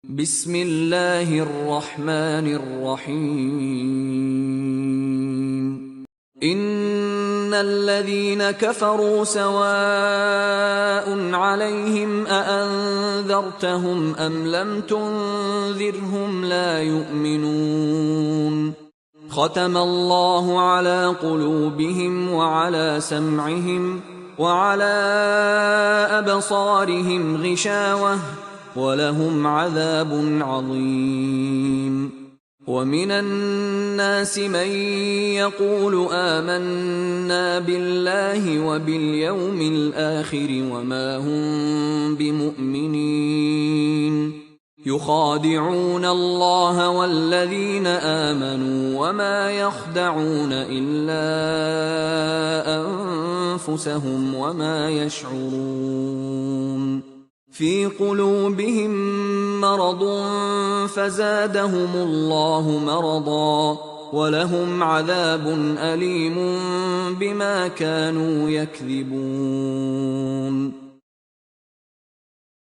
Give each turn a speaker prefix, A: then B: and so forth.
A: بسم الله الرحمن الرحيم إن الذين كفروا سواء عليهم أأنذرتهم أم لم تنذرهم لا يؤمنون ختم الله على قلوبهم وعلى سمعهم وعلى أبصارهم غشاوة ولهم عذاب عظيم ومن الناس من يقول آمنا بالله وباليوم الآخر وما هم بمؤمنين يخادعون الله والذين آمنوا وما يخدعون إلا أنفسهم وما يشعرون في قلوبهم مرض فزادهم الله مرضا ولهم عذاب أليم بما كانوا يكذبون